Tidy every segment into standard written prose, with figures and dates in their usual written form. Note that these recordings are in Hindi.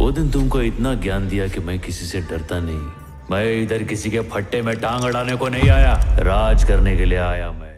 वो दिन तुमको इतना ज्ञान दिया कि मैं किसी से डरता नहीं। मैं इधर किसी के फट्टे में टांग अड़ाने को नहीं आया, राज करने के लिए आया मैं।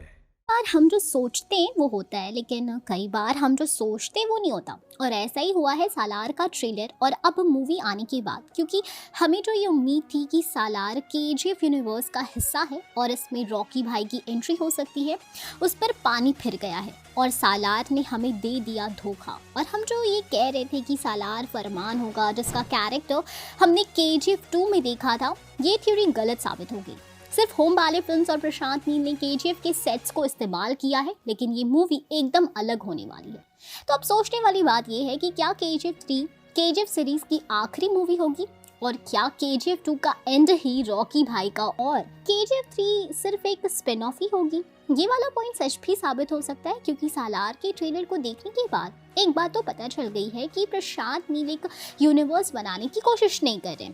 बार हम जो सोचते हैं वो होता है, लेकिन कई बार हम जो सोचते हैं वो नहीं होता। और ऐसा ही हुआ है सालार का ट्रेलर और अब मूवी आने के बाद, क्योंकि हमें जो ये उम्मीद थी कि सालार केजीएफ यूनिवर्स का हिस्सा है और इसमें रॉकी भाई की एंट्री हो सकती है, उस पर पानी फिर गया है और सालार ने हमें दे दिया धोखा। और हम जो ये कह रहे थे कि सालार फरमान होगा जिसका कैरेक्टर हमने केजीएफ 2 में देखा था, ये थ्योरी गलत साबित हो गई। सिर्फ होम बाले फिल्म्स और प्रशांत नील ने केजीएफ के सेट्स को इस्तेमाल किया है, लेकिन ये मूवी एकदम अलग होने वाली है। तो अब सोचने वाली बात ये है कि क्या केजीएफ 3 केजीएफ सीरीज की आखिरी मूवी होगी, और क्या केजीएफ 2 का एंड ही रॉकी भाई का, और केजीएफ 3 सिर्फ एक स्पिन ऑफ ही होगी। ये वाला पॉइंट सच भी साबित हो सकता है, क्योंकि सालार के ट्रेलर को देखने के बाद एक बात तो पता चल गई है कि प्रशांत नील एक यूनिवर्स बनाने की कोशिश नहीं कर रहे।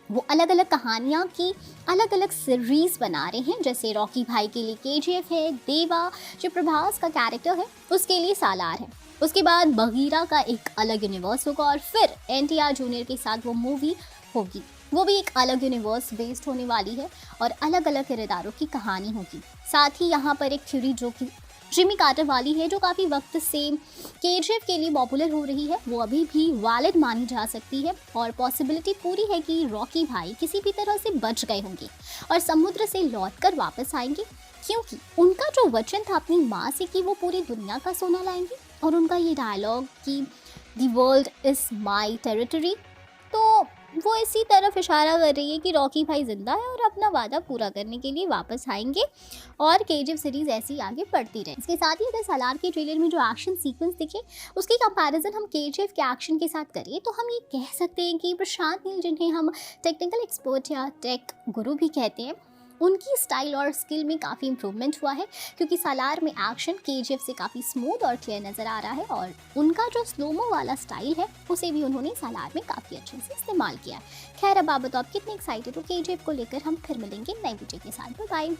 वो अलग अलग कहानियाँ की अलग अलग सीरीज बना रहे हैं। जैसे रॉकी भाई के लिए केजीएफ है, देवा जो प्रभास का कैरेक्टर है उसके लिए सालार है, उसके बाद बगीरा का एक अलग यूनिवर्स होगा, और फिर एनटीआर जूनियर के साथ वो मूवी होगी, वो भी एक अलग यूनिवर्स बेस्ड होने वाली है और अलग अलग किरदारों की कहानी होगी। साथ ही यहाँ पर एक थ्योरी जो कि जिमी कार्टर वाली है, जो काफ़ी वक्त से केजीएफ के लिए पॉपुलर हो रही है, वो अभी भी वैलिड मानी जा सकती है और पॉसिबिलिटी पूरी है कि रॉकी भाई किसी भी तरह से बच गए होंगे और समुद्र से लौटकर वापस आएंगे, क्योंकि उनका जो वचन था अपनी माँ से कि वो पूरी दुनिया का सोना लाएंगे, और उनका ये डायलॉग कि the world is my territory, तो वो इसी तरफ इशारा कर रही है कि रॉकी भाई जिंदा है और अपना वादा पूरा करने के लिए वापस आएंगे और केजीएफ सीरीज ऐसी आगे बढ़ती रहे। इसके साथ ही अगर सालार के ट्रेलर में जो एक्शन सीक्वेंस दिखे उसकी कंपैरिजन हम केजीएफ के एक्शन के साथ करें, तो हम ये कह सकते हैं कि प्रशांत नील, जिन्हें हम टेक्निकल एक्सपर्ट या टेक गुरु भी कहते हैं, उनकी स्टाइल और स्किल में काफ़ी इम्प्रूवमेंट हुआ है, क्योंकि सालार में एक्शन केजीएफ से काफ़ी स्मूथ और क्लियर नज़र आ रहा है, और उनका जो स्लोमो वाला स्टाइल है उसे भी उन्होंने सालार में काफ़ी अच्छे से इस्तेमाल किया है। खैर अब आप बताओ आप कितने एक्साइटेड हो केजीएफ को लेकर। हम फिर मिलेंगे नई वीडियो के साथ। Bye bye.